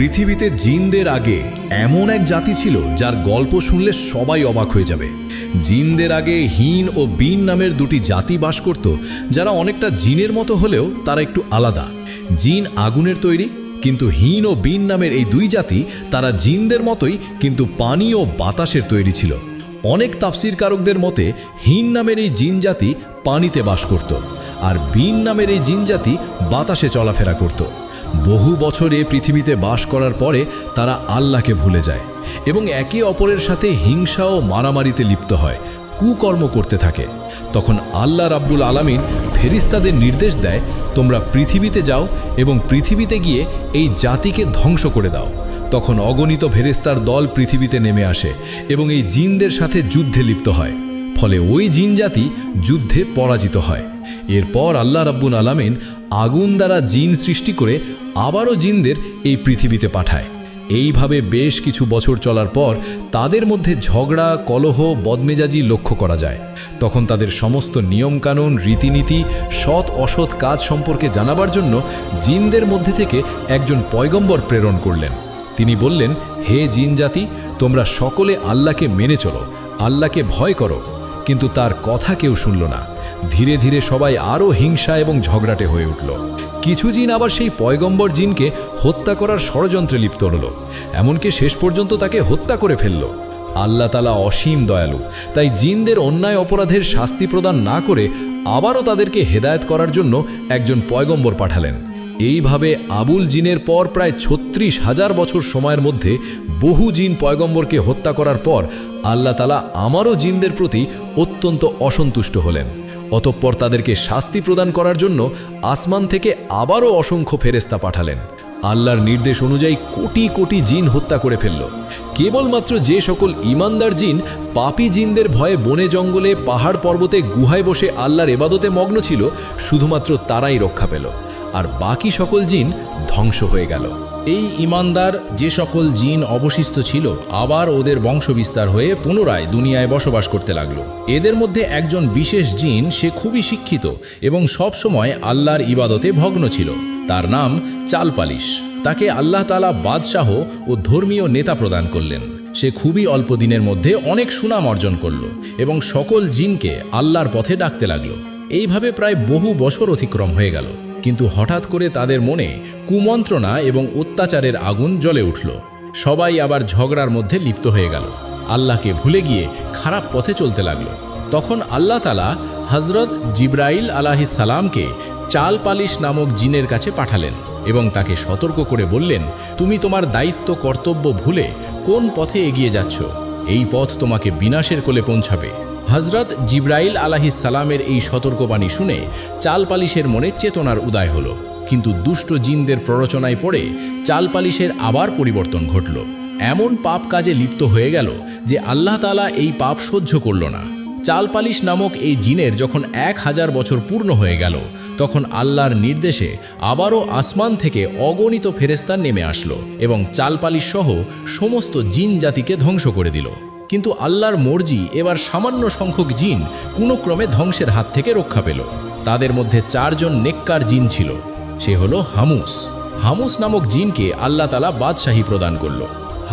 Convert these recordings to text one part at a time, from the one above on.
পৃথিবীতে জিনদের আগে এমন এক জাতি ছিল যার গল্প শুনলে সবাই অবাক হয়ে যাবে। জিনদের আগে হিন ও বিন নামের দুটি জাতি বাস করত, যারা অনেকটা জিনের মতো হলেও তারা একটু আলাদা। জিন আগুনের তৈরি, কিন্তু হিন ও বিন নামের এই দুই জাতি তারা জিনদের মতোই কিন্তু পানি ও বাতাসের তৈরি ছিল। অনেক তাফসিরকারকদের মতে হিন নামের এই জিন জাতি পানিতে বাস করত, আর বিন নামের এই জিন জাতি বাতাসে চলাফেরা করত। বহু বছরে পৃথিবীতে বাস করার পরে তারা আল্লাহকে ভুলে যায় এবং একে অপরের সাথে হিংসা ও মারামারিতে লিপ্ত হয়, কুকর্ম করতে থাকে। তখন আল্লাহ রাব্বুল আলামিন ফেরেশতাদের নির্দেশ দেয়, তোমরা পৃথিবীতে যাও এবং পৃথিবীতে গিয়ে এই জাতিকে ধ্বংস করে দাও। তখন অগণিত ফেরেশতার দল পৃথিবীতে নেমে আসে এবং এই জিনদের সাথে যুদ্ধে লিপ্ত হয়। ফলে ওই জিন জাতি যুদ্ধে পরাজিত হয়। এরপর আল্লাহ রাব্বুল আলামিন আগুন দ্বারা জিন সৃষ্টি করে আবারও জিনদের এই পৃথিবীতে পাঠায়। এইভাবে বেশ কিছু বছর চলার পর তাদের মধ্যে ঝগড়া, কলহ, বদমেজাজি লক্ষ্য করা যায়। তখন তাদের সমস্ত নিয়মকানুন, রীতিনীতি, সৎ অসৎ কাজ সম্পর্কে জানাবার জন্য জিনদের মধ্যে থেকে একজন পয়গম্বর প্রেরণ করলেন। তিনি বললেন, হে জিন জাতি, তোমরা সকলে আল্লাহকে মেনে চলো, আল্লাহকে ভয় করো। কিন্তু তার কথা কেউ শুনল না। ধীরে ধীরে সবাই আরও হিংসা এবং ঝগড়াটে হয়ে উঠল। কিছু জিন আবার সেই পয়গম্বর জিনকে হত্যা করার ষড়যন্ত্রে লিপ্ত হল, এমনকি শেষ পর্যন্ত তাকে হত্যা করে ফেলল। আল্লাহ তাআলা অসীম দয়ালু, তাই জিনদের অন্যায় অপরাধের শাস্তি প্রদান না করে আবারও তাদেরকে হেদায়েত করার জন্য একজন পয়গম্বর পাঠালেন। এইভাবে আবুল জিনের পর প্রায় ৩৬,০০০ বছর সময়ের মধ্যে বহু জিন পয়গম্বরকে হত্যা করার পর আল্লাহ তাআলা আমারও জিনদের প্রতি অত্যন্ত অসন্তুষ্ট হলেন। অতঃপর তাদেরকে শাস্তি প্রদান করার জন্য আসমান থেকে আবারও অসংখ্য ফেরেশতা পাঠালেন। আল্লাহর নির্দেশ অনুযায়ী কোটি কোটি জিন হত্যা করে ফেলল। কেবলমাত্র যে সকল ঈমানদার জিন পাপী জিনদের ভয়ে বনে জঙ্গলে, পাহাড় পর্বতে, গুহায় বসে আল্লাহর ইবাদতে মগ্ন ছিল, শুধুমাত্র তারাই রক্ষা পেল, আর বাকি সকল জিন ধ্বংস হয়ে গেল। এই ঈমানদার যে সকল জিন অবশিষ্ট ছিল আবার ওদের বংশবিস্তার হয়ে পুনরায় দুনিয়ায় বসবাস করতে লাগলো। এদের মধ্যে একজন বিশেষ জিন, সে খুবই শিক্ষিত এবং সব সময় আল্লাহর ইবাদতে ভগ্ন ছিল। তার নাম চালপালিশ। তাকে আল্লাহ তাআলা বাদশাহ ও ধর্মীয় নেতা প্রদান করলেন। সে খুবই অল্প দিনের মধ্যে অনেক সুনাম অর্জন করল এবং সকল জিনকে আল্লাহর পথে ডাকতে লাগলো। এইভাবে প্রায় বহু বছর অতিক্রম হয়ে গেল, কিন্তু হঠাৎ করে তাদের মনে কুমন্ত্রণা এবং অত্যাচারের আগুন জ্বলে উঠল। সবাই আবার ঝগড়ার মধ্যে লিপ্ত হয়ে গেল, আল্লাহকে ভুলে গিয়ে খারাপ পথে চলতে লাগলো। তখন আল্লাহ তাআলা হযরত জিবরাইল আলাইহিস সালামকে চালপালিশ নামক জিনের কাছে পাঠালেন এবং তাকে সতর্ক করে বললেন, তুমি তোমার দায়িত্ব কর্তব্য ভুলে কোন পথে এগিয়ে যাচ্ছ? এই পথ তোমাকে বিনাশের কোলে পৌঁছাবে। হযরত জিবরাইল আলাইহিস সালামের এই সতর্কবাণী শুনে চালপালিশের মনে চেতনার উদয় হলো, কিন্তু দুষ্ট জিনদের প্ররোচনায় পড়ে চালপালিশের আবার পরিবর্তন ঘটল। এমন পাপ কাজে লিপ্ত হয়ে গেল যে আল্লাহ তাআলা এই পাপ সহ্য করল না। চালপালিশ নামক এই জিনের যখন ১০০০ বছর পূর্ণ হয়ে গেল, তখন আল্লাহর নির্দেশে আবারও আসমান থেকে অগণিত ফেরেশতা নেমে আসলো এবং চালপালিশ সহ সমস্ত জিন জাতিকে ধ্বংস করে দিল। কিন্তু আল্লাহর মর্জি, এবার সামান্য সংখ্যক জিন কোনো ক্রমে ধ্বংসের হাত থেকে রক্ষা পেল। তাদের মধ্যে ৪ জন নেককার জিন ছিল। সে হলো হামুস। হামুস নামক জিনকে আল্লাহ তাআলা বাদশাহী প্রদান করল।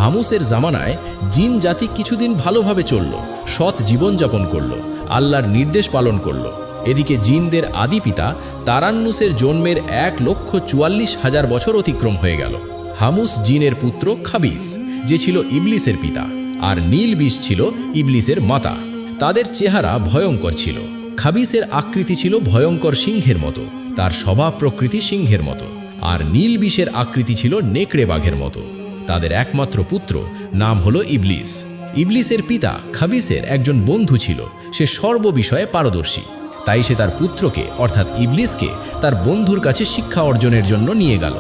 হামুসের জামানায় জিন জাতি কিছুদিন ভালোভাবে চলল, সৎ জীবনযাপন করল, আল্লাহর নির্দেশ পালন করল। এদিকে জিনদের আদি পিতা তারান্নুসের জন্মের ১,৪৪,০০০ বছর অতিক্রম হয়ে গেল। হামুস জিনের পুত্র খাবিস, যে ছিল ইবলিসের পিতা, আর নীলবিষ ছিল ইবলিসের মাতা। তাদের চেহারা ভয়ঙ্কর ছিল। খাবিসের আকৃতি ছিল ভয়ঙ্কর সিংহের মতো, তার স্বভাব প্রকৃতি সিংহের মতো, আর নীলবিষের আকৃতি ছিল নেকড়ে বাঘের মতো। তাদের একমাত্র পুত্র নাম হলো ইবলিস। ইবলিসের পিতা খাবিসের একজন বন্ধু ছিল, সে সর্ববিষয়ে পারদর্শী। তাই সে তার পুত্রকে অর্থাৎ ইবলিসকে তার বন্ধুর কাছে শিক্ষা অর্জনের জন্য নিয়ে গেল।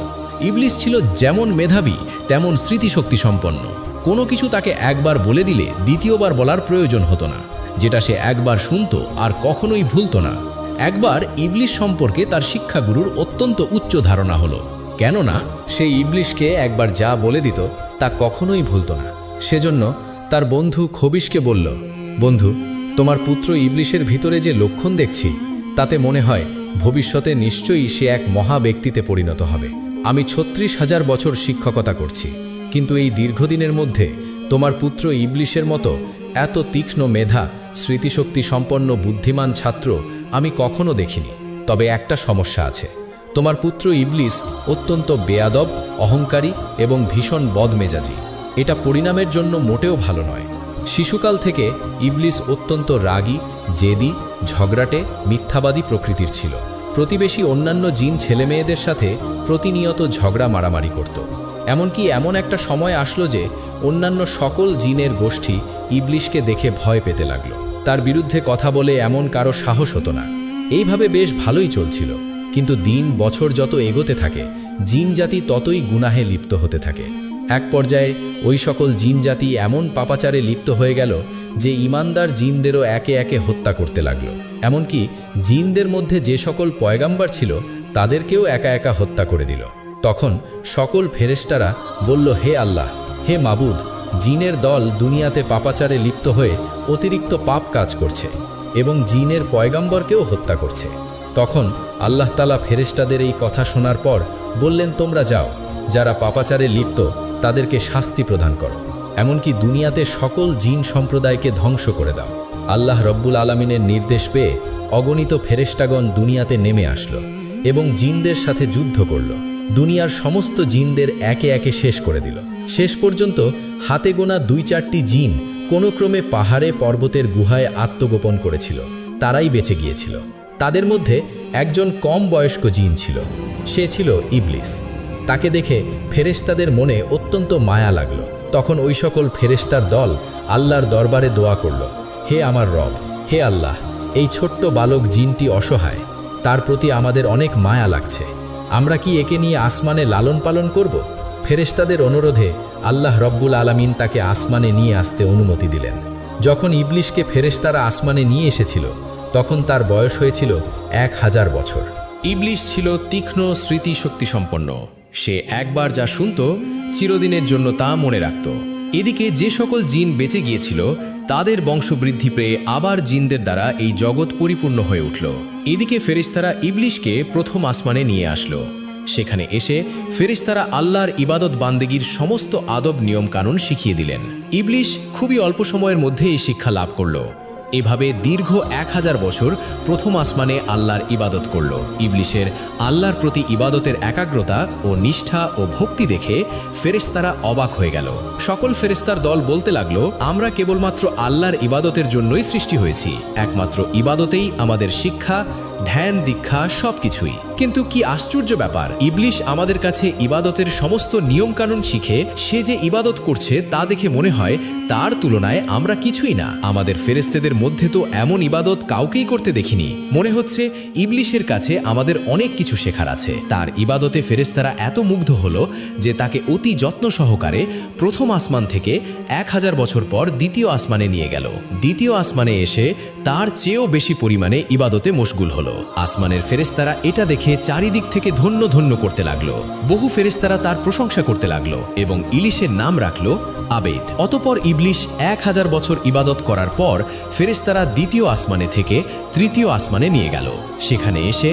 ইবলিস ছিল যেমন মেধাবী তেমন স্মৃতিশক্তি সম্পন্ন। কোনো কিছু তাকে একবার বলে দিলে দ্বিতীয়বার বলার প্রয়োজন হতো না। যেটা সে একবার শুনত আর কখনোই ভুলত না। একবার ইবলিস সম্পর্কে তার শিক্ষাগুরুর অত্যন্ত উচ্চ ধারণা হলো, কেননা সে ইবলিসকে একবার যা বলে দিত তা কখনোই ভুলত না। সেজন্য তার বন্ধু খবিশকে বলল, বন্ধু, তোমার পুত্র ইবলিসের ভিতরে যে লক্ষণ দেখছি তাতে মনে হয় ভবিষ্যতে নিশ্চয়ই সে এক মহা ব্যক্তিতে পরিণত হবে। আমি 36,000 বছর শিক্ষকতা করছি, কিন্তু এই দীর্ঘদিনের মধ্যে তোমার পুত্র ইবলিশের মতো এত তীক্ষ্ণ মেধা, স্মৃতিশক্তি সম্পন্ন বুদ্ধিমান ছাত্র আমি কখনো দেখিনি। তবে একটা সমস্যা আছে, তোমার পুত্র ইবলিস অত্যন্ত বেয়াদব, অহংকারী এবং ভীষণ বদমেজাজি। এটা পরিণামের জন্য মোটেও ভালো নয়। শিশুকাল থেকে ইবলিস অত্যন্ত রাগী, জেদি, ঝগড়াটে, মিথ্যাবাদী প্রকৃতির ছিল। প্রতিবেশী অন্যান্য জিন ছেলেমেয়েদের সাথে প্রতিনিয়ত ঝগড়া মারামারি করত। এমনকি এমন একটা সময় আসলো যে অন্যান্য সকল জিনের গোষ্ঠী ইবলিশকে দেখে ভয় পেতে লাগলো। তার বিরুদ্ধে কথা বলে এমন কারো সাহস হতো না। এইভাবে বেশ ভালোই চলছিল, কিন্তু দিন বছর যত এগোতে থাকে জিন জাতি ততই গুনাহে লিপ্ত হতে থাকে। এক পর্যায়ে ওই সকল জিন জাতি এমন পাপাচারে লিপ্ত হয়ে গেল যে ইমানদার জিনদেরও একে একে হত্যা করতে লাগলো। এমনকি জিনদের মধ্যে যে সকল পয়গাম্বার ছিল তাদেরকেও একা একা হত্যা করে দিল। তখন সকল ফেরেশতারা বলল, হে আল্লাহ, হে মাবুদ, জিনের দল দুনিয়াতে পাপাচারে লিপ্ত হয়ে অতিরিক্ত পাপ কাজ করছে এবং জিনের পয়গাম্বরকেও হত্যা করছে। তখন আল্লাহ তাআলা ফেরেশতাদের এই কথা শোনার পর বললেন, তোমরা যাও, যারা পাপাচারে লিপ্ত তাদেরকে শাস্তি প্রদান করো, এমনকি দুনিয়াতে সকল জিন সম্প্রদায়কে ধ্বংস করে দাও। আল্লাহ রব্বুল আলামিনের নির্দেশ পেয়ে অগণিত ফেরেশতাগণ দুনিয়াতে নেমে আসলো এবং জিনদের সাথে যুদ্ধ করল। দুনিয়ার সমস্ত জিনদের একে একে শেষ করে দিল। শেষ পর্যন্ত হাতে গোনা 2-4টি জিন কোনো ক্রমে পাহাড়ে পর্বতের গুহায় আত্মগোপন করেছিল, তারাই বেঁচে গিয়েছিল। তাদের মধ্যে একজন কম বয়স্ক জিন ছিল, সে ছিল ইবলিস। তাকে দেখে ফেরেশতাদের মনে অত্যন্ত মায়া লাগলো। তখন ওই সকল ফেরেশতার দল আল্লাহর দরবারে দোয়া করল, হে আমার রব, হে আল্লাহ, এই ছোট্ট বালক জিনটি অসহায়, তার প্রতি আমাদের অনেক মায়া লাগছে, আমরা কি একে নিয়ে আসমানে লালন পালন করব? ফেরেশতাদের অনুরোধে আল্লাহ রব্বুল আলামিন তাকে আসমানে নিয়ে আসতে অনুমতি দিলেন। যখন ইবলিশকে ফেরেশতারা আসমানে নিয়ে এসেছিল তখন তার বয়স হয়েছিল 1000 বছর। ইবলিশ ছিল তীক্ষ্ণ স্মৃতিশক্তি সম্পন্ন। সে একবার যা শুনত চিরদিনের জন্য তা মনে রাখত। এদিকে যে সকল জিন বেঁচে গিয়েছিল তাদের বংশবৃদ্ধি পেয়ে আবার জিনদের দ্বারা এই জগৎ পরিপূর্ণ হয়ে উঠল। এদিকে ফেরেশতারা ইবলিশকে প্রথম আসমানে নিয়ে আসলো। সেখানে এসে ফেরেশতারা আল্লাহর ইবাদত বান্দেগীর সমস্ত আদব নিয়ম কানুন শিখিয়ে দিলেন। ইবলিশ খুবই অল্প সময়ের মধ্যে এই শিক্ষা লাভ করল। এভাবে দীর্ঘ 1000 বছর প্রথম আসমানে আল্লাহর ইবাদত করল। ইবলিশের আল্লাহর প্রতি ইবাদতের একাগ্রতা ও নিষ্ঠা ও ভক্তি দেখে ফেরেশতারা অবাক হয়ে গেল। সকল ফেরেশতার দল বলতে লাগলো, আমরা কেবলমাত্র আল্লাহর ইবাদতের জন্যই সৃষ্টি হয়েছি, একমাত্র ইবাদতেই আমাদের শিক্ষা, ধ্যান, দীক্ষা সবকিছুই। কিন্তু কি আশ্চর্য ব্যাপার, ইবলিশ আমাদের কাছে ইবাদতের সমস্ত নিয়মকানুন শিখে সে যে ইবাদত করছে তা দেখে মনে হয় তার তুলনায় আমরা কিছুই না। আমাদের ফেরেশতাদের মধ্যে তো এমন ইবাদত কাউকেই করতে দেখিনি। মনে হচ্ছে ইবলিশের কাছে আমাদের অনেক কিছু শেখার আছে। তার ইবাদতে ফেরেশতারা এত মুগ্ধ হলো যে তাকে অতি যত্ন সহকারে প্রথম আসমান থেকে 1000 বছর পর দ্বিতীয় আসমানে নিয়ে গেল। দ্বিতীয় আসমানে এসে তার চেয়েও বেশি পরিমাণে ইবাদতে মশগুল হলো। আসমানের ফেরেশতারা এটা দেখে চারিদিক থেকে ধন্য ধন্য করতে লাগলো। বহু ফেরেশতারা তার প্রশংসা করতে লাগলো এবং ইলিশের নাম রাখলো আবেদ। অতঃপর ইবলিশ 1000 বছর ইবাদত করার পর ফেরেশতারা দ্বিতীয় আসমানে থেকে তৃতীয় আসমানে নিয়ে গেল। সেখানে এসে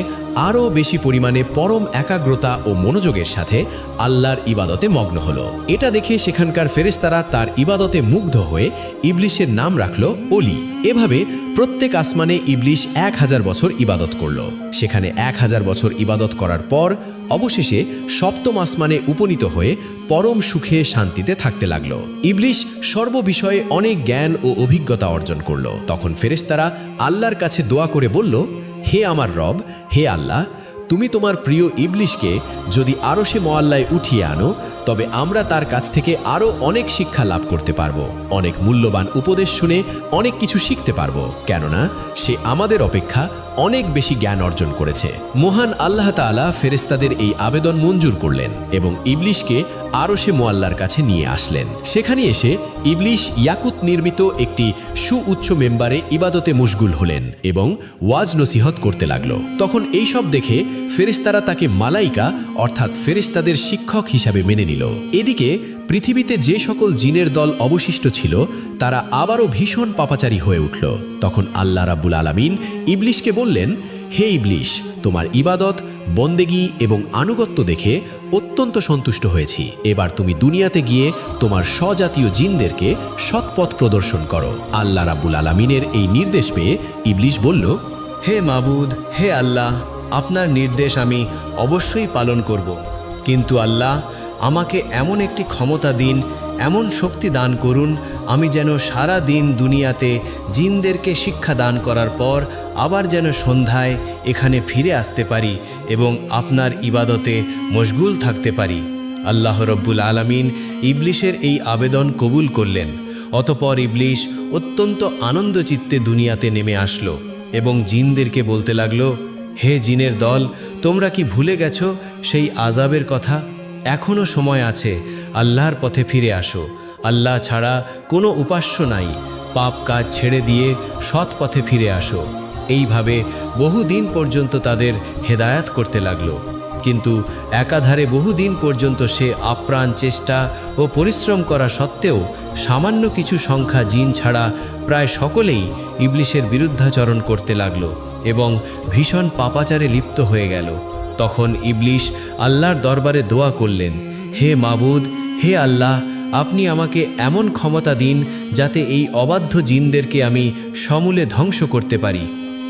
আরও বেশি পরিমাণে পরম একাগ্রতা ও মনোযোগের সাথে আল্লাহর ইবাদতে মগ্ন হলো। এটা দেখে সেখানকার ফেরেশতারা তার ইবাদতে মুগ্ধ হয়ে ইবলিশের নাম রাখলো অলি। এভাবে প্রত্যেক আসমানে ইবলিশ 1000 বছর ইবাদত করল। সেখানে 1000 বছর ইবাদত করার পর অবশেষে সপ্তম আসমানে উপনীত হয়ে পরম সুখে শান্তিতে থাকতে লাগলো। ইবলিশ সর্ববিষয়ে অনেক জ্ঞান ও অভিজ্ঞতা অর্জন করল। তখন ফেরেশতারা আল্লাহর কাছে দোয়া করে বলল, হে আমার রব, হে আল্লাহ, তুমি তোমার প্রিয় ইবলিশকে যদি আরশে মুআল্লায় উঠিয়ে আনো তবে আমরা তার কাছ থেকে আরও অনেক শিক্ষা লাভ করতে পারবো, অনেক মূল্যবান উপদেশ শুনে অনেক কিছু শিখতে পারবো, কেননা সে আমাদের অপেক্ষা অনেক বেশি জ্ঞান অর্জন করেছে। মহান আল্লাহ তাআলা ফেরেশতাদের এই আবেদন মঞ্জুর করলেন এবং ইবলিশকে আরশে মুআল্লার কাছে নিয়ে আসলেন। সেখানে এসে ইবলিশ ইয়াকুত নির্মিত একটি সুউচ্চ মেম্বারে ইবাদতে মশগুল হলেন এবং ওয়াজ নসিহত করতে লাগলো। তখন এই সব দেখে ফেরেশতারা তাকে মালাইকা অর্থাৎ ফেরেশতাদের শিক্ষক হিসাবে মেনে নিল। এদিকে পৃথিবীতে যে সকল জিনের দল অবশিষ্ট ছিল তারা আবারও ভীষণ পাপাচারী হয়ে উঠল। তখন আল্লাহ রাব্বুল আলামিন ইবলিশকে বললেন, হে ইবলিশ, তোমার ইবাদত, বন্দেগী এবং আনুগত্য দেখে অত্যন্ত সন্তুষ্ট হয়েছি। এবার তুমি দুনিয়াতে গিয়ে তোমার স্বজাতীয় জিনদেরকে সৎপথ প্রদর্শন করো। আল্লাহ রাব্বুল আলামিনের এই নির্দেশ পেয়ে ইবলিশ বলল, হে মাবুদ, হে আল্লাহ, আপনার নির্দেশ আমি অবশ্যই পালন করব। কিন্তু আল্লাহ, আমাকে এমন একটি ক্ষমতা দিন, এমন শক্তি দান করুন, আমি যেন সারা দিন দুনিয়াতে জিনদেরকে শিক্ষা দান করার পর আবার যেন সন্ধ্যায় এখানে ফিরে আসতে পারি এবং আপনার ইবাদতে মশগুল থাকতে পারি। আল্লাহ রব্বুল আলামিন ইবলিশের এই আবেদন কবুল করলেন। অতপর ইবলিশ অত্যন্ত আনন্দচিত্তে দুনিয়াতে নেমে আসলো এবং জিনদেরকে বলতে লাগলো, হে জিনের দল, তোমরা কি ভুলে গেছো সেই আযাবের কথা? এখনও সময় আছে, আল্লাহর পথে ফিরে আসো। আল্লাহ ছাড়া কোনো উপাস্য নাই, পাপ কাজ ছেড়ে দিয়ে সৎ পথে ফিরে আসো। এইভাবে বহুদিন পর্যন্ত তাদের হেদায়াত করতে লাগলো। কিন্তু একাধারে বহুদিন পর্যন্ত সে আপ্রাণ চেষ্টা ও পরিশ্রম করা সত্ত্বেও সামান্য কিছু সংখ্যা জিন ছাড়া প্রায় সকলেই ইবলিশের বিরুদ্ধাচরণ করতে লাগলো এবং ভীষণ পাপাচারে লিপ্ত হয়ে গেল। তখন ইবলিশ আল্লাহর দরবারে দোয়া করলেন, হে মাবুদ, হে আল্লাহ, আপনি আমাকে এমন ক্ষমতা দিন যাতে এই অবাধ্য জিনদেরকে আমি সমূলে ধ্বংস করতে পারি।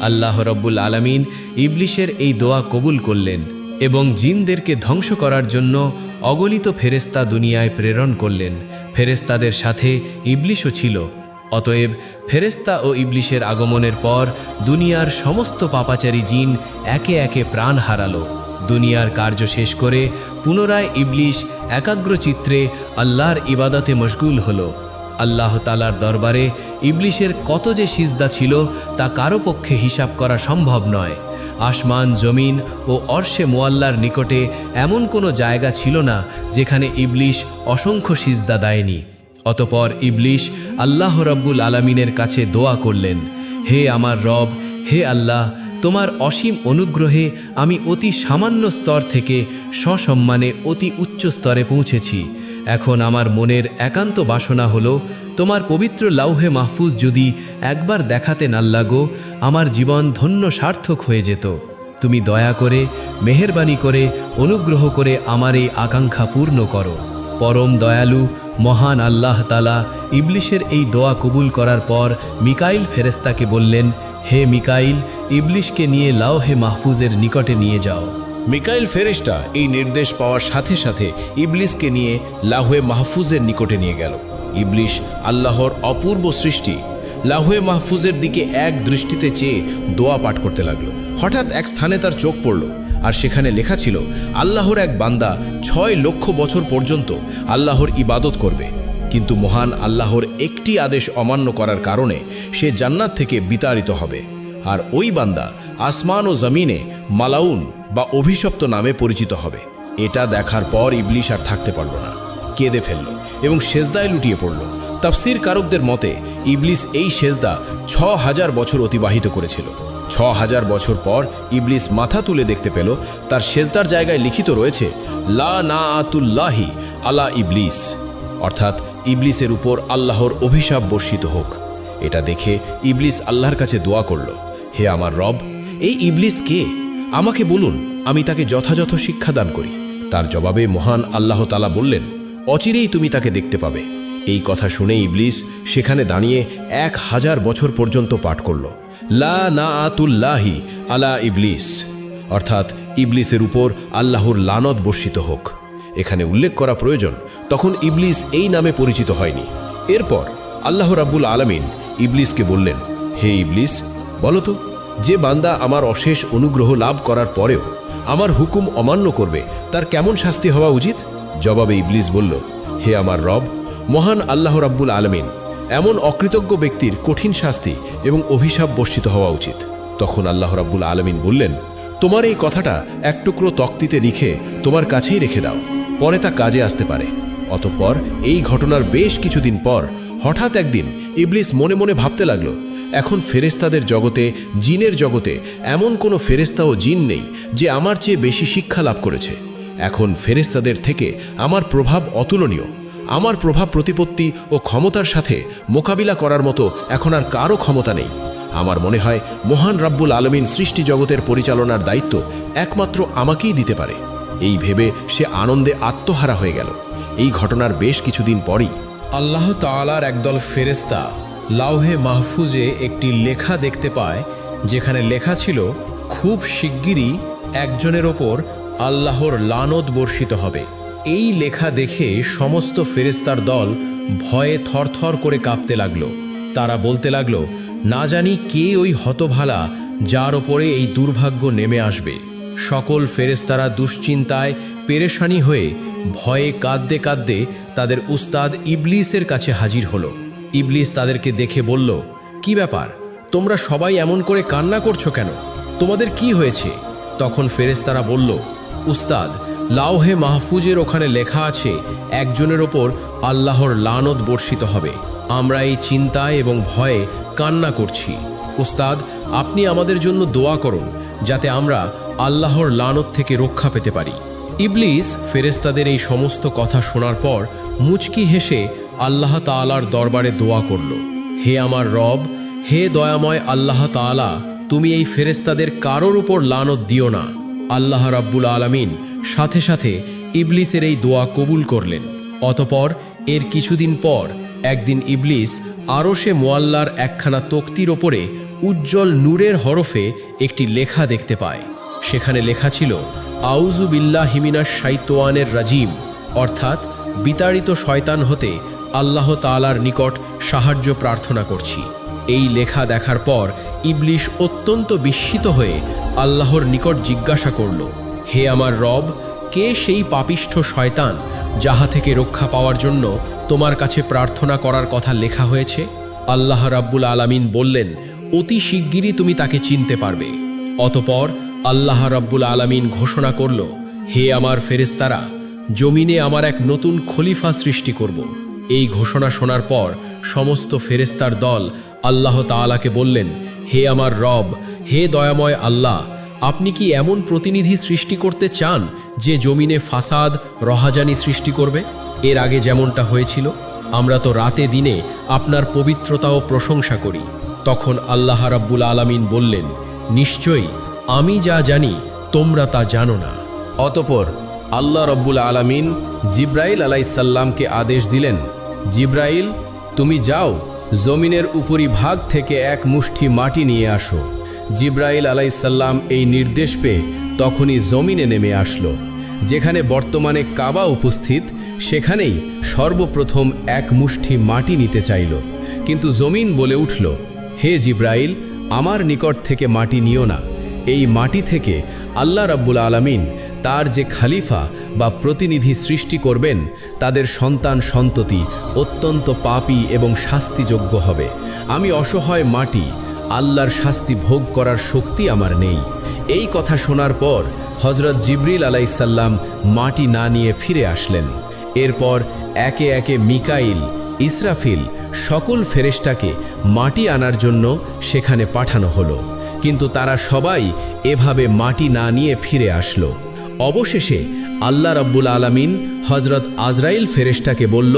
আল্লাহ রব্বুল আলামিন ইবলিশের এই দোয়া কবুল করলেন এবং জিনদেরকে ধ্বংস করার জন্য অগণিত ফেরেশতা দুনিয়ায় প্রেরণ করলেন। ফেরেশতাদের সাথে ইবলিশও ছিল। অতএব ফেরেশতা ও ইবলিশের আগমনের পর দুনিয়ার সমস্ত পাপাচারী জিন একে একে প্রাণ হারালো। দুনিয়ার কার্য শেষ করে পুনরায় ইবলিশ একাগ্রচিত্রে আল্লাহর ইবাদতে মশগুল হলো। আল্লাহ তাআলার দরবারে ইবলিশের কত যে সিজদা ছিল তা কারো পক্ষে হিসাব করা সম্ভব নয়। আসমান, জমিন ও অর্শে মুআল্লার নিকটে এমন কোনো জায়গা ছিল না যেখানে ইবলিশ অসংখ্য সিজদা দেয়নি। অতপর ইবলিশ আল্লাহ রব্বুল আলামিনের কাছে দোয়া করলেন, হে আমার রব, হে আল্লাহ, তোমার অসীম অনুগ্রহে আমি অতি সামান্য স্তর থেকে সসম্মানে অতি উচ্চ স্তরে পৌঁছেছি। এখন আমার মনের একান্ত বাসনা হলো, তোমার পবিত্র লাউহে মাহফুজ যদি একবার দেখাতে না লাগো, আমার জীবন ধন্য সার্থক হয়ে যেত। তুমি দয়া করে, মেহেরবানি করে, অনুগ্রহ করে আমার এই আকাঙ্ক্ষা পূর্ণ করো। পরম দয়ালু মহান আল্লাহ তাআলা ইবলিশের এই দোয়া কবুল করার পর মিকাইল ফেরেশতাকে বললেন, হে মিকাইল, ইবলিশকে নিয়ে লাউহে মাহফুজের নিকটে নিয়ে যাও। মিকাইল ফেরেশতা এই নির্দেশ পাওয়ার সাথে সাথে ইবলিশকে নিয়ে লাউহে মাহফুজের নিকটে নিয়ে গেল। ইবলিশ আল্লাহর অপূর্ব সৃষ্টি লাউহে মাহফুজের দিকে এক দৃষ্টিতে চেয়ে দোয়া পাঠ করতে লাগলো। হঠাৎ এক স্থানে তার চোখ পড়ল, আর সেখানে লেখা ছিল, আল্লাহর এক বান্দা 6 লক্ষ বছর পর্যন্ত আল্লাহর ইবাদত করবে, কিন্তু মহান আল্লাহর একটি আদেশ অমান্য করার কারণে সে জান্নাত থেকে বিতাড়িত হবে। আর ওই বান্দা আসমান ও জমিনে মালাউন বা অভিশপ্ত নামে পরিচিত হবে। এটা দেখার পর ইবলিশ আর থাকতে পারল না, কেঁদে ফেলল এবং সেজদায় লুটিয়ে পড়ল। তাফসীর কারকদের মতে ইবলিশ এই সেজদা 6000 বছর অতিবাহিত করেছিল। 6000 বছর পর ইবলিশ মাথা তুলে দেখতে পেল তার সেজদার জায়গায় লিখিত রয়েছে, লা নাআতুল্লাহি আলা ইবলিস, অর্থাৎ ইবলিসের উপর আল্লাহর অভিশাপ বর্ষিত হোক। এটা দেখে ইবলিশ আল্লাহর কাছে দোয়া করল, হে আমার রব, এই ইবলিস কে? আমাকে বলুন, আমি তাকে যথাযথ শিক্ষাদান করি। তার জবাবে মহান আল্লাহ তাআলা বললেন, অচিরেই তুমি তাকে দেখতে পাবে। এই কথা শুনে ইবলিশ সেখানে দাঁড়িয়ে 1000 বছর পর্যন্ত পাঠ করল, লা নাআতুল্লাহি আলা ইবলিস, অর্থাৎ ইবলিসের উপর আল্লাহর লানত বর্ষিত হোক। এখানে উল্লেখ করা প্রয়োজন, তখন ইবলিস এই নামে পরিচিত হয়নি। এরপর আল্লাহ রাব্বুল আলামিন ইবলিসকে বললেন, হে ইবলিস, বলতো, যে বান্দা আমার অশেষ অনুগ্রহ লাভ করার পরেও আমার হুকুম অমান্য করবে তার কেমন শাস্তি হওয়া উচিত? জবাবে ইবলিস বলল, হে আমার রব, মহান আল্লাহ রাব্বুল আলামিন, এমন অকৃতজ্ঞ ব্যক্তির কঠিন শাস্তি এবং অভিশাপ বর্ষিত হওয়া উচিত। তখন আল্লাহ রাব্বুল আলামিন বললেন, তোমার এই কথাটা এক টুকরো তক্তিতে লিখে তোমার কাছেই রেখে দাও, পরে তা কাজে আসতে পারে। অতঃপর এই ঘটনার বেশ কিছুদিন পর হঠাৎ একদিন ইবলিস মনে মনে ভাবতে লাগলো, এখন ফেরেশতাদের জগতে, জিনের জগতে এমন কোনো ফেরেশতা ও জিন নেই যে আমার চেয়ে বেশি শিক্ষা লাভ করেছে। এখন ফেরেশতাদের থেকে আমার প্রভাব অতুলনীয়। আমার প্রভাব প্রতিপত্তি ও ক্ষমতার সাথে মোকাবিলা করার মতো এখন আর কারও ক্ষমতা নেই। আমার মনে হয় মহান রাব্বুল আলামিন সৃষ্টি জগতের পরিচালনার দায়িত্ব একমাত্র আমাকেই দিতে পারে। এই ভেবে সে আনন্দে আত্মহারা হয়ে গেল। এই ঘটনার বেশ কিছুদিন পরই আল্লাহ তাআলার একদল ফেরেশতা লাউহে মাহফুজে একটি লেখা দেখতে পায়, যেখানে লেখা ছিল খুব শিগগিরই একজনের ওপর আল্লাহর লানত বর্ষিত হবে। এই লেখা দেখে সমস্ত ফেরেশতার দল ভয়ে থরথর করে কাঁপতে লাগলো। তারা বলতে লাগলো, না জানি কে ওই হতভালা যার ওপরে এই দুর্ভাগ্য নেমে আসবে। সকল ফেরেশতারা দুশ্চিন্তায় পেরেশানি হয়ে ভয়ে কাঁদতে কাঁদতে তাদের উস্তাদ ইবলিসের কাছে হাজির হলো। ইবলিস তাদেরকে দেখে বলল, কি ব্যাপার, তোমরা সবাই এমন করে কান্না করছো কেন? তোমাদের কি হয়েছে? তখন ফেরেশতারা বলল, উস্তাদ, লাউহে মাহফুজের ওখানে লেখা আছে একজনের ওপর আল্লাহর লানত বর্ষিত হবে। আমরা এই চিন্তায় এবং ভয়ে কান্না করছি। উস্তাদ, আপনি আমাদের জন্য দোয়া করুন যাতে আমরা আল্লাহর লানত থেকে রক্ষা পেতে পারি। ইবলিস ফেরেশতাদের এই সমস্ত কথা শোনার পর মুচকি হেসে আল্লাহ তাআলার দরবারে দোয়া করল, হে আমার রব, হে দয়াময় আল্লাহ তাআলা, তুমি এই ফেরেশতাদের কারোর উপর লানত দিও না। আল্লাহ রাব্বুল আলামিন সাথে সাথে ইবলিসের এই দোয়া কবুল করলেন। অতপর এর কিছুদিন পর একদিন ইবলিস আরশে মুআল্লার একখানা তক্তির ওপরে উজ্জ্বল নূরের হরফে একটি লেখা দেখতে পায়। সেখানে লেখা ছিল, আউযু বিল্লাহি মিনাশ শাইতানির রাজিম, অর্থাৎ বিতাড়িত শয়তান হতে আল্লাহ তাআলার নিকট সাহায্য প্রার্থনা করছি। এই লেখা দেখার পর ইবলিস অত্যন্ত বিস্মিত হয়ে আল্লাহর নিকট জিজ্ঞাসা করল, হে আমার রব, কে সেই পাপিষ্ঠ শয়তান যাহা থেকে রক্ষা পাওয়ার জন্য তোমার কাছে প্রার্থনা করার কথা লেখা হয়েছে? আল্লাহ রাব্বুল আলামিন বললেন, অতি শিগগিরই তুমি তাকে চিনতে পারবে। অতপর আল্লাহ রাব্বুল আলামিন ঘোষণা করল, হে আমার ফেরেশতারা, জমিনে আমার এক নতুন খলিফা সৃষ্টি করব। এই ঘোষণা শোনার পর সমস্ত ফেরেশতার দল আল্লাহ তাআলাকে বললেন, হে আমার রব, হে দয়াময় আল্লাহ, আপনি কি এমন প্রতিনিধি সৃষ্টি করতে চান যে জমিনে ফাসাদ রহাজানি সৃষ্টি করবে? এর আগে যেমনটা হয়েছিল, আমরা তো রাতে দিনে আপনার পবিত্রতা ও প্রশংসা করি। তখন আল্লাহ রাব্বুল আলামিন বললেন, নিশ্চয়ই আমি যা জানি তোমরা তা জানো না। অতপর আল্লাহ রব্বুল আলামিন জিব্রাইল আলাইসাল্লামকে আদেশ দিলেন, জিব্রাইল, তুমি যাও জমিনের উপরি ভাগ থেকে এক মুষ্টি মাটি নিয়ে আসো। জিব্রাইল আলাইসাল্লাম এই নির্দেশ পেয়ে তখনই জমিনে নেমে আসলো। যেখানে বর্তমানে কাবা উপস্থিত, সেখানেই সর্বপ্রথম এক মুষ্টি মাটি নিতে চাইল, কিন্তু জমিন বলে উঠল, হে জিব্রাইল, আমার নিকট থেকে মাটি নিও না। এই মাটি থেকে আল্লাহ রাব্বুল আলামিন তার যে খলিফা বা প্রতিনিধি সৃষ্টি করবেন, তাদের সন্তান সন্ততি অত্যন্ত পাপী এবং শাস্তিযোগ্য হবে। আমি অসহায় মাটি, আল্লাহর শাস্তি ভোগ করার শক্তি আমার নেই। এই কথা শোনার পর হযরত জিবরিল আলাইসাল্লাম মাটি না নিয়ে ফিরে আসলেন। এরপর একে একে মিকাইল, ইসরাফিল সকল ফেরেশতাকে মাটি আনার জন্য সেখানে পাঠানো হলো, কিন্তু তারা সবাই এভাবে মাটি না নিয়ে ফিরে আসলো। অবশেষে আল্লাহ রাব্বুল আলামিন হযরত আজরাইল ফেরেশতাকে বলল,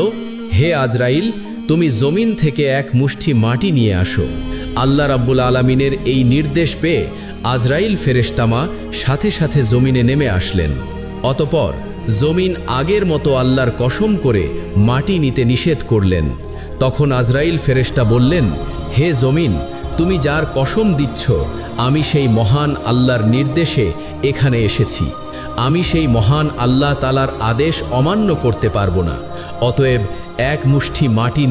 হে আজরাইল, তুমি জমিন থেকে এক মুষ্টি মাটি নিয়ে আসো। আল্লাহ রাব্বুল আলামিনের এই নির্দেশ পেয়ে আজরাইল ফেরেশতামা সাথে সাথে জমিনে নেমে আসলেন। অতপর জমিন আগের মতো আল্লাহর কসম করে মাটি নিতে নিষেধ করলেন। তখন আজরাইল ফেরেশতা বললেন, হে জমিন, তুমি যার কসম দিচ্ছ, আমি সেই মহান আল্লাহর নির্দেশে এখানে এসেছি। আমি সেই মহান আল্লাহ তাআলার আদেশ অমান্য করতে পারবো না। অতএব এক মুষ্টি মাটি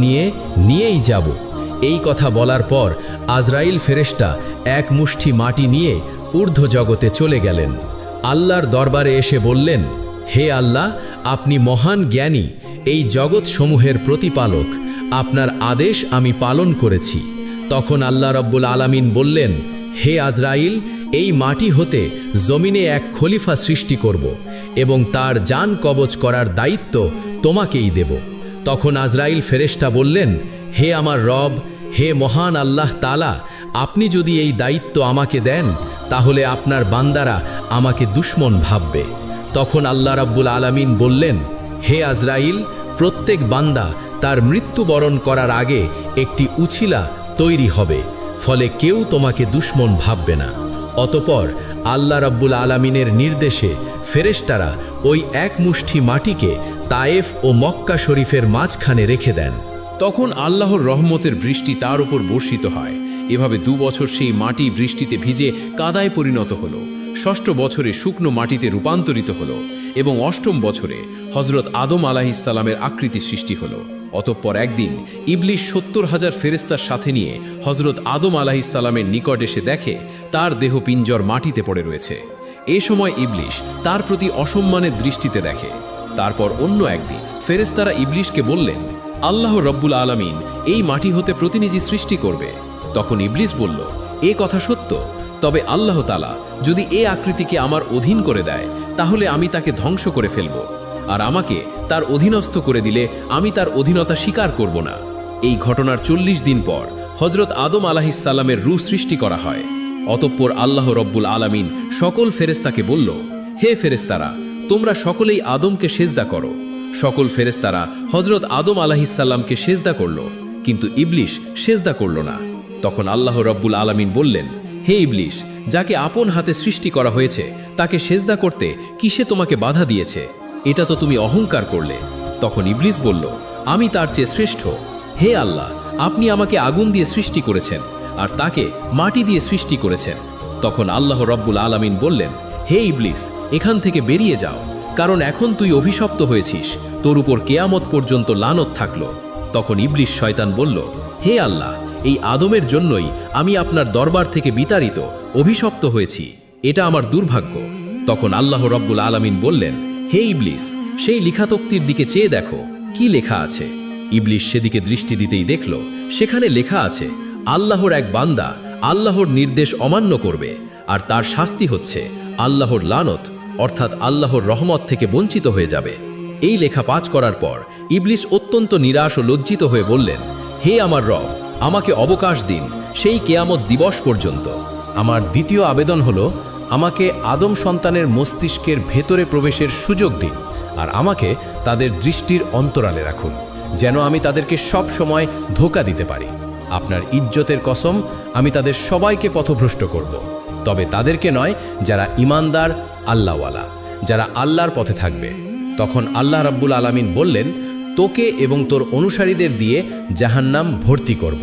নিয়েই যাব। এই কথা বলার পর আজরাইল ফেরেশতা এক মুষ্টি মাটি নিয়ে ঊর্ধ্ব জগতে চলে গেলেন। আল্লাহর দরবারে এসে বললেন, হে আল্লাহ, আপনি মহান জ্ঞানী, এই জগৎসমূহের প্রতিপালক, আপনার আদেশ আমি পালন করেছি। তখন আল্লাহ রাব্বুল আলামিন বললেন, হে আজরাইল, এই মাটি হতে জমিনে এক খলিফা সৃষ্টি করব এবং তার জান কবজ করার দায়িত্ব তোমাকেই দেব। তখন আজরাইল ফেরেশতা বললেন, হে আমার রব, হে মহান আল্লাহ তাআলা, আপনি যদি এই দায়িত্ব আমাকে দেন, তাহলে আপনার বান্দারা আমাকে দুশমন ভাববে। তখন আল্লাহ রাব্বুল আলামিন বললেন, হে আজরাইল, প্রত্যেক বান্দা তার মৃত্যুবরণ করার আগে একটি উছিলা তৈরি হবে। ফলে কেউ তোমাকে দুশমন ভাববে না। অতপর আল্লাহ রাব্বুল আলামিনের নির্দেশে ফেরেশতারা ওই এক মুষ্টি মাটিকে তায়েফ ও মক্কা শরীফের মাঝখানে রেখে দেন। তখন আল্লাহর রহমতের বৃষ্টি তার উপর বর্ষিত হয়। এভাবে 2 বছর সেই মাটি বৃষ্টিতে ভিজে কাদায় পরিণত হলো। 6ষ্ঠ বছরে শুকনো মাটিতে রূপান্তরিত হলো এবং 8ম বছরে হজরত আদম আলাইহিসসালামের আকৃতি সৃষ্টি হলো। অতঃপর একদিন ইবলিশ 70,000 ফেরেশতার সাথে নিয়ে হজরত আদম আলাইহিসসালামের নিকট এসে দেখে তার দেহ পিঞ্জর মাটিতে পড়ে রয়েছে। এ সময় ইবলিশ তার প্রতি অসম্মানের দৃষ্টিতে দেখে। তারপর অন্য একদিন ফেরেশতারা ইবলিশকে বললেন, আল্লাহ রব্বুল আলামিন এই মাটি হতে প্রতিনিধি সৃষ্টি করবে। তখন ইবলিশ বলল, এ কথা সত্য, তবে আল্লাহ তাআলা যদি এ আকৃতিকে আমার অধীন করে দেয় তাহলে আমি তাকে ধ্বংস করে ফেলব, আর আমাকে তার অধীনস্থ করে দিলে আমি তার অধীনতা স্বীকার করব না। এই ঘটনার 40 দিন পর হজরত আদম আলাইহিসসালামের রূহ সৃষ্টি করা হয়। অতঃপর আল্লাহ রব্বুল আলামিন সকল ফেরেশতাকে বলল, হে ফেরেশতারা, তোমরা সকলেই আদমকে সেজদা করো। সকল ফেরেশতারা হজরত আদম আলাইহিসসালামকে সেজদা করল, কিন্তু ইবলিশ সেজদা করল না। তখন আল্লাহ রব্বুল আলামিন বললেন, হে ইবলিশ, যাকে আপন হাতে সৃষ্টি করা হয়েছে তাকে সেজদা করতে কিসে তোমাকে বাধা দিয়েছে? এটা তো তুমি অহংকার করলে। তখন ইবলিশ বলল, আমি তার চেয়ে শ্রেষ্ঠ। হে আল্লাহ, আপনি আমাকে আগুন দিয়ে সৃষ্টি করেছেন আর তাকে মাটি দিয়ে সৃষ্টি করেছেন। তখন আল্লাহ রব্বুল আলামিন বললেন, হে ইবলিশ, এখান থেকে বেরিয়ে যাও, কারণ এখন তুই অভিশপ্ত হয়েছিস, তোর উপর কেয়ামত পর্যন্ত লানত থাকলো। তখন ইবলিশ শয়তান বলল, হে আল্লাহ, এই আদমের জন্যই আমি আপনার দরবার থেকে বিতাড়িত অভিশপ্ত হয়েছি, এটা আমার দুর্ভাগ্য। তখন আল্লাহ রব্বুল আলামিন বললেন, হে ইবলিশ, সেই লিখাতক্তির দিকে চেয়ে দেখো কি লেখা আছে। ইবলিশ সেদিকে দৃষ্টি দিতেই দেখল সেখানে লেখা আছে, আল্লাহর এক বান্দা আল্লাহর নির্দেশ অমান্য করবে আর তার শাস্তি হচ্ছে আল্লাহর লানত, অর্থাৎ আল্লাহর রহমত থেকে বঞ্চিত হয়ে যাবে। এই লেখা পাঠ করার পর ইবলিশ অত্যন্ত নিরাশ ও লজ্জিত হয়ে বললেন, হে আমার রব, আমাকে অবকাশ দিন সেই কেয়ামত দিবস পর্যন্ত। আমার দ্বিতীয় আবেদন হলো, আমাকে আদম সন্তানের মস্তিষ্কের ভেতরে প্রবেশের সুযোগ দিন আর আমাকে তাদের দৃষ্টির অন্তরালে রাখুন, যেন আমি তাদেরকে সব সময় ধোঁকা দিতে পারি। আপনার ইজ্জতের কসম, আমি তাদের সবাইকে পথভ্রষ্ট করব, তবে তাদেরকে নয় যারা ঈমানদার আল্লাহওয়ালা, যারা আল্লাহর পথে থাকবে। তখন আল্লাহ রাব্বুল আলামিন বললেন, তোকে এবং তোর অনুসারীদের দিয়ে জাহান্নাম ভর্তি করব।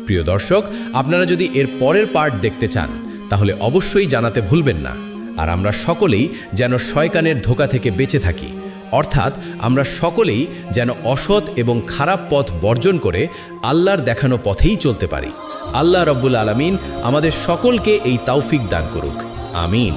প্রিয় দর্শক, আপনারা যদি এর পরের পার্ট দেখতে চান তাহলে অবশ্যই জানাতে ভুলবেন না। আর আমরা সকলেই যেন শয়তানের ধোঁকা থেকে বেঁচে থাকি, অর্থাৎ আমরা সকলেই যেন অসৎ এবং খারাপ পথ বর্জন করে আল্লাহর দেখানো পথেই চলতে পারি। আল্লাহ রাব্বুল আলামিন আমাদের সকলকে এই তৌফিক দান করুক। আমিন।